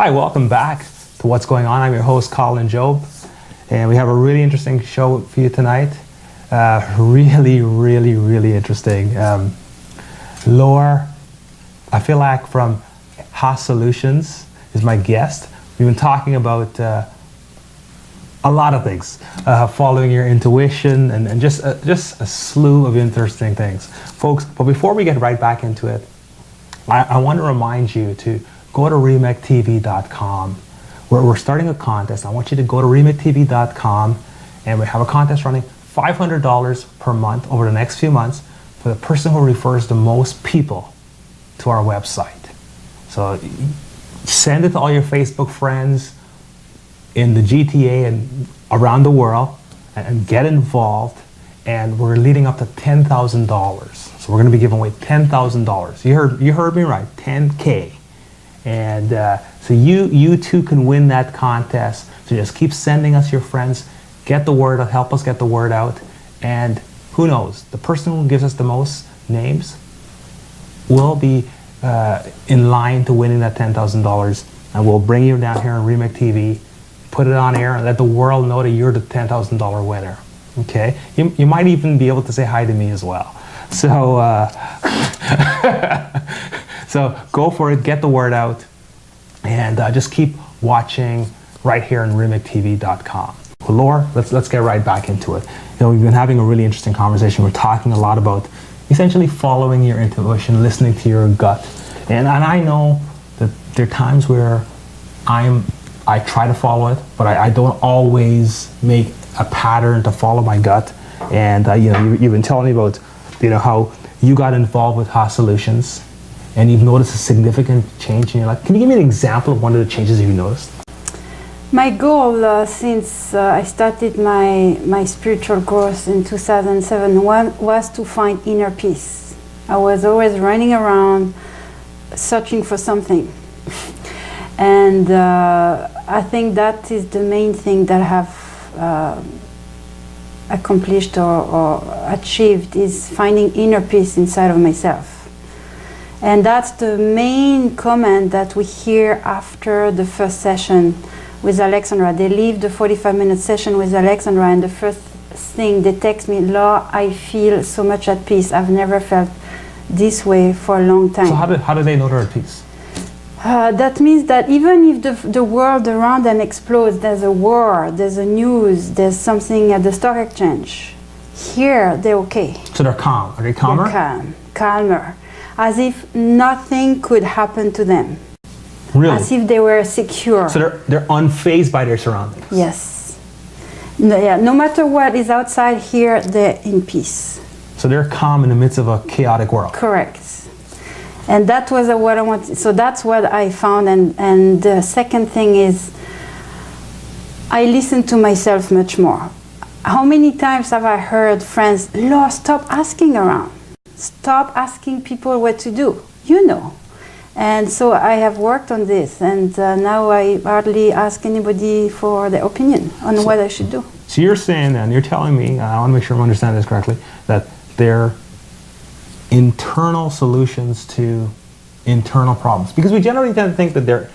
Hi, welcome back to What's Going On. I'm your host, Colin Job, and we have a really interesting show for you tonight. Really interesting. Laura, I feel like from Haas Solutions is my guest. We've been talking about a lot of things, following your intuition and just a slew of interesting things. Folks, but before we get right back into it, I want to remind you to go to remectv.com, where we're starting a contest. I want you to go to remectv.com, and we have a contest running $500 per month over the next few months for the person who refers the most people to our website. So send it to all your Facebook friends in the GTA and around the world and get involved. And we're leading up to $10,000. So we're going to be giving away $10,000. You heard me right, 10K. And so you too can win that contest. So just keep sending us your friends, get the word out, help us get the word out. And who knows, the person who gives us the most names will be in line to winning that $10,000. And we'll bring you down here on Remec TV, put it on air, and let the world know that you're the $10,000 winner. Okay? You might even be able to say hi to me as well. So, so go for it, get the word out, and just keep watching right here on remectv.com. Well, Laura, let's get right back into it. We've been having a really interesting conversation. We're talking a lot about essentially following your intuition, listening to your gut. And I know that there are times where I try to follow it, but I don't always make a pattern to follow my gut. And you've been telling me about how you got involved with Haas Solutions, and you've noticed a significant change in your life. Can you give me an example of one of the changes you've noticed? My goal since I started my spiritual growth in 2007 was to find inner peace. I was always running around searching for something. And I think that is the main thing that I have accomplished or achieved, is finding inner peace inside of myself. And that's the main comment that we hear after the first session with Alexandra. They leave the 45-minute session with Alexandra, and the first thing they text me, Laura, I feel so much at peace. I've never felt this way for a long time. So how do they know they're at peace? That means that even if the world around them explodes, there's a war, there's a news, there's something at the stock exchange, here they're okay. So they're calm. Are they calmer? They're calmer. As if nothing could happen to them. Really? As if they were secure. So they're unfazed by their surroundings. Yes. No matter what is outside, here they're in peace. So they're calm in the midst of a chaotic world. Correct. And that was what I wanted. So that's what I found. And the second thing is, I listen to myself much more. How many times have I heard friends, Laura, stop asking around. Stop asking people what to do. You know. And so I have worked on this. And now I hardly ask anybody for their opinion on what I should do. So you're saying, and you're telling me, I want to make sure I'm understanding this correctly, that they're internal solutions to internal problems, because we generally tend to think that they're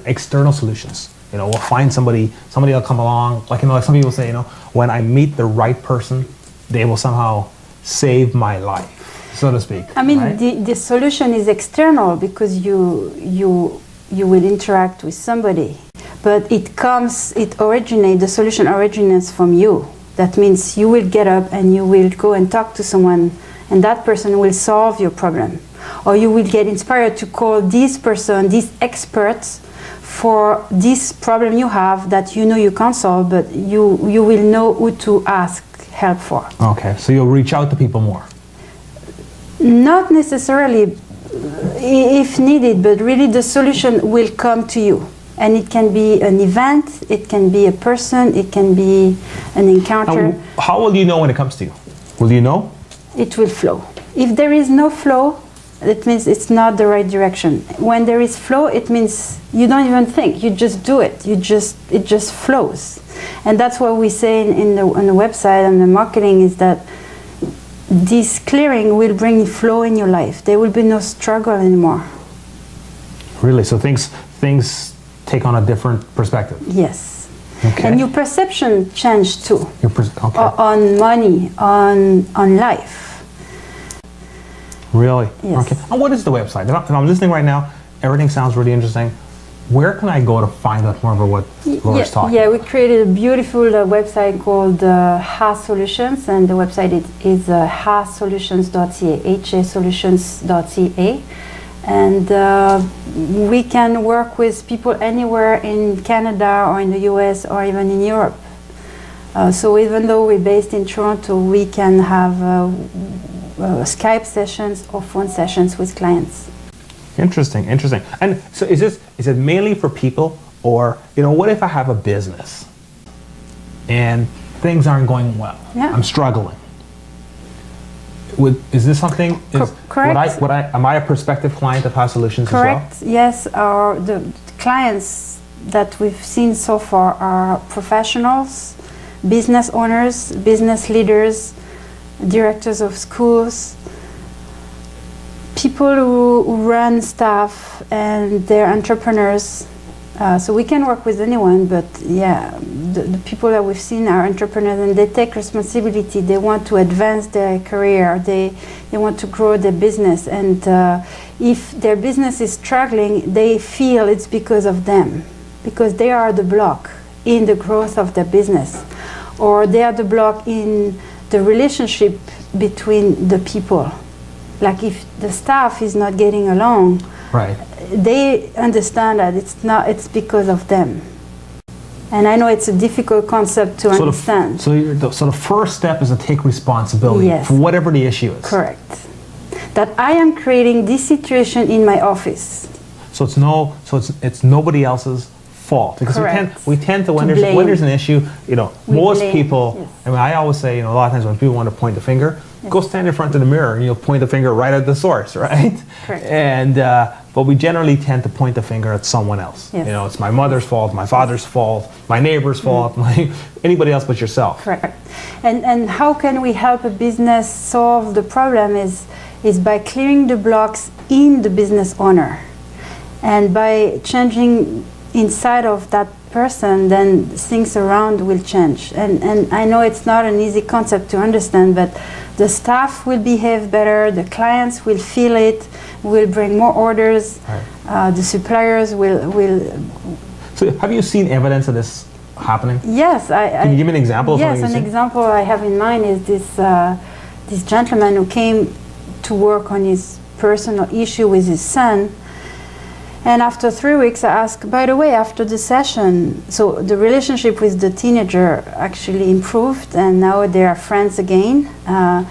external solutions. We'll find somebody will come along, like some people say, when I meet the right person, they will somehow save my life, so to speak. I mean, right? the solution is external because you will interact with somebody, but the solution originates from you. That means you will get up and you will go and talk to someone, and that person will solve your problem. Or you will get inspired to call this person, this expert, for this problem you have that you can't solve, but you will know who to ask help for. Okay, so you'll reach out to people more. Not necessarily if needed, but really the solution will come to you. And it can be an event, it can be a person, it can be an encounter. How will you know when it comes to you? Will you know? It will flow. If there is no flow, it means it's not the right direction. When there is flow, it means you don't even think, you just do it. It just flows. And that's what we say on the website and the marketing, is that this clearing will bring flow in your life. There will be no struggle anymore. Really? So things take on a different perspective. Yes. Okay. And your perception changed too. Okay. On money, on life. Really? Yes. Okay. And what is the website? If I'm listening right now, everything sounds really interesting. Where can I go to find out more about what Laura's talking Yeah, about? we created a beautiful website called HA Solutions, and the website is hasolutions.ca, hasolutions.ca. And we can work with people anywhere in Canada or in the US or even in Europe. So even though we're based in Toronto, we can have Skype sessions or phone sessions with clients. Interesting. And so is it mainly for people, or what if I have a business and things aren't going well? Yeah. I'm struggling. Is this something? Correct. Am I a prospective client of HA Solutions Correct. as well? Yes. The clients that we've seen so far are professionals, business owners, business leaders, directors of schools, people who run staff, and they're entrepreneurs. So we can work with anyone, but the people that we've seen are entrepreneurs, and they take responsibility. They want to advance their career. They want to grow their business, and if their business is struggling, they feel it's because of them, because they are the block in the growth of their business, or they are the block in the relationship between the people. Like if the staff is not getting along, right, they understand that it's because of them. And I know it's a difficult concept to understand. So the first step is to take responsibility for whatever the issue is. Correct. That I am creating this situation in my office. So it's nobody else's fault, because we tend to when there's an issue, most people. Yes. I mean, I always say, a lot of times when people want to point the finger, go stand in front of the mirror and you'll point the finger right at the source, right? Correct. And but we generally tend to point the finger at someone else. Yes. It's my mother's fault, my father's fault, my neighbor's fault, anybody else but yourself. Correct. And how can we help a business solve the problem is by clearing the blocks in the business owner, and by changing inside of that person, then things around will change. And I know it's not an easy concept to understand, but the staff will behave better, the clients will feel it, will bring more orders, right. The suppliers will. So have you seen evidence of this happening? Yes. Can you give me an example? Yes, an example I have in mind is this gentleman who came to work on his personal issue with his son. And after 3 weeks, I asked, by the way, after the session, so the relationship with the teenager actually improved, and now they are friends again. I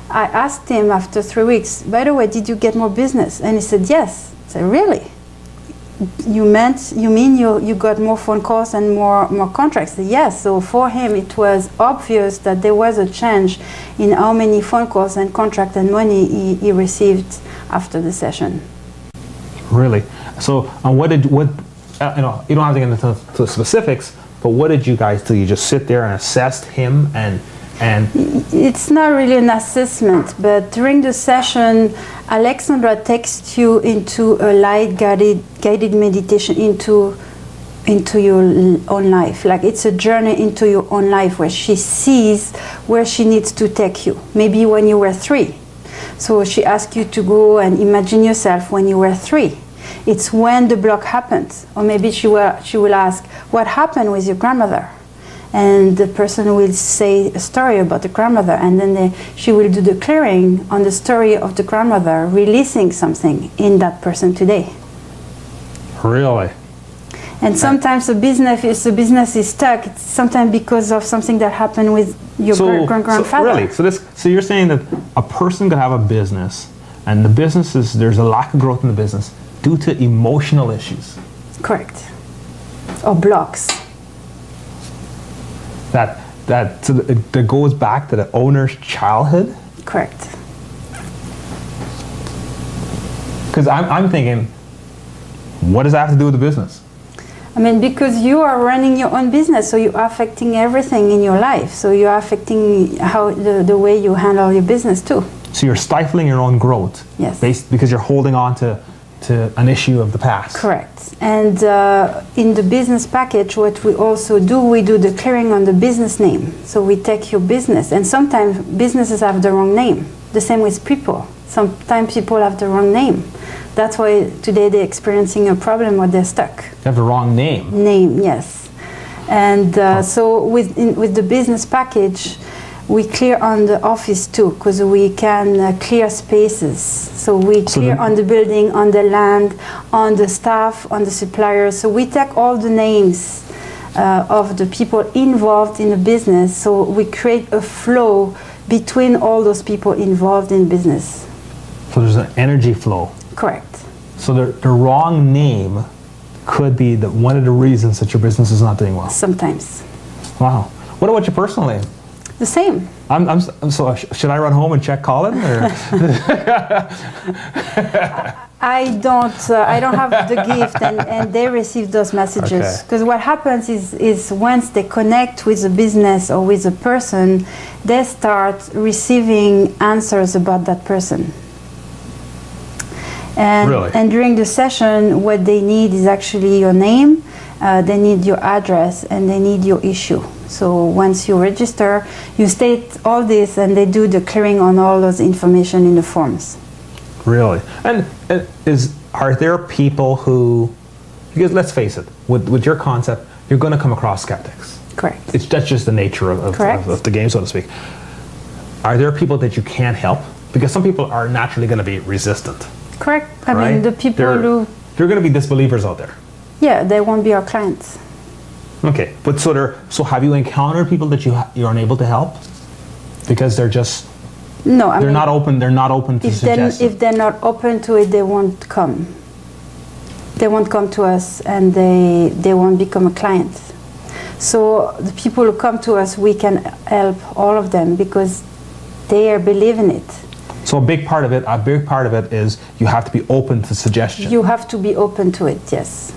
asked him after 3 weeks, by the way, did you get more business? And he said, yes. I said, really? You mean you got more phone calls and more contracts? Said, yes. So for him, it was obvious that there was a change in how many phone calls and contract and money he received after the session. Really? So, you don't have to get into the specifics, but what did you guys do? You just sit there and assessed him and It's not really an assessment, but during the session, Alexandra takes you into a light guided meditation into your own life. Like it's a journey into your own life where she sees where she needs to take you. Maybe when you were 3. So she asks you to go and imagine yourself when you were 3. It's when the block happened. Or maybe she will ask, what happened with your grandmother? And the person will say a story about the grandmother, and then she will do the clearing on the story of the grandmother, releasing something in that person today. Really? And sometimes the business is stuck. It's sometimes because of something that happened with your grandfather. So you're saying that a person could have a business, and there's a lack of growth in the business due to emotional issues. Correct. Or blocks. That goes back to the owner's childhood? Correct. Because I'm thinking, what does that have to do with the business? I mean, because you are running your own business, so you are affecting everything in your life. So you are affecting how the way you handle your business too. So you're stifling your own growth. Yes. Because you're holding on to to an issue of the past. Correct. And in the business package, what we also do, we do the clearing on the business name. So we take your business, and sometimes businesses have the wrong name. The same with people. Sometimes people have the wrong name. That's why today they're experiencing a problem or they're stuck. You have the wrong name. Name, yes. And so with the business package, we clear on the office too, because we can clear spaces. So we clear on the building, on the land, on the staff, on the suppliers. So we take all the names of the people involved in the business. So we create a flow between all those people involved in business. So there's an energy flow. Correct. So the wrong name could be one of the reasons that your business is not doing well. Sometimes. Wow. What about your personal name? The same. So should I run home and check Colin? Or? I don't have the gift, and they receive those messages. Because what happens is once they connect with a business or with a person, they start receiving answers about that person. And, really? And during the session, what they need is actually your name, they need your address, and they need your issue. So once you register, you state all this, and they do the clearing on all those information in the forms. Really? And are there people who, because let's face it, with your concept, you're going to come across skeptics. Correct. That's just the nature of the game, so to speak. Are there people that you can't help? Because some people are naturally going to be resistant. Correct. I mean, the people who... There are going to be disbelievers out there. Yeah, they won't be our clients. Okay, but so have you encountered people that you're unable to help because they're just they're not open to suggestions? If they're not open to it, they won't come. They won't come to us, and they won't become a client. So the people who come to us, we can help all of them because they are believing it. So a big part of it is you have to be open to suggestions. You have to be open to it, yes.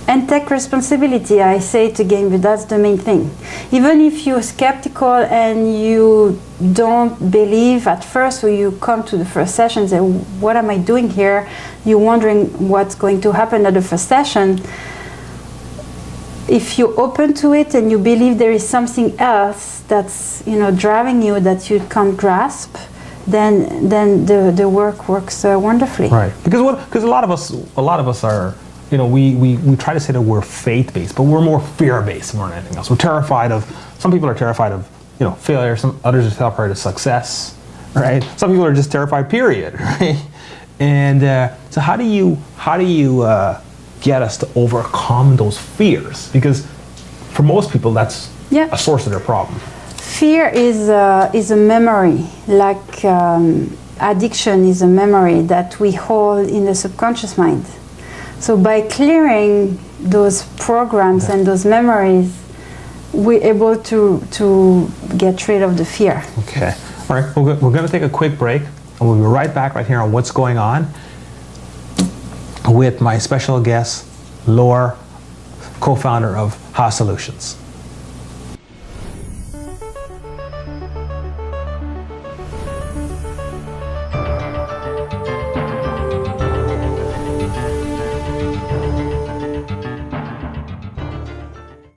And take responsibility, I say it again, but that's the main thing. Even if you're skeptical and you don't believe at first, or you come to the first session and say, what am I doing here? You're wondering what's going to happen at the first session. If you're open to it and you believe there is something else that's driving you that you can't grasp, then the work works wonderfully. Right. Because a lot of us are, we try to say that we're faith-based, but we're more fear-based more than anything else. We're terrified of, some people are terrified of, failure, some others are terrified of success, right? Some people are just terrified, period, right? And so how do you get us to overcome those fears? Because for most people, that's a source of their problem. Fear is a memory, like addiction is a memory that we hold in the subconscious mind. So by clearing those programs and those memories, we're able to get rid of the fear. Okay. All right. We're going to take a quick break, and we'll be right back right here on What's Going On with my special guest, Laura, co-founder of Ha Solutions.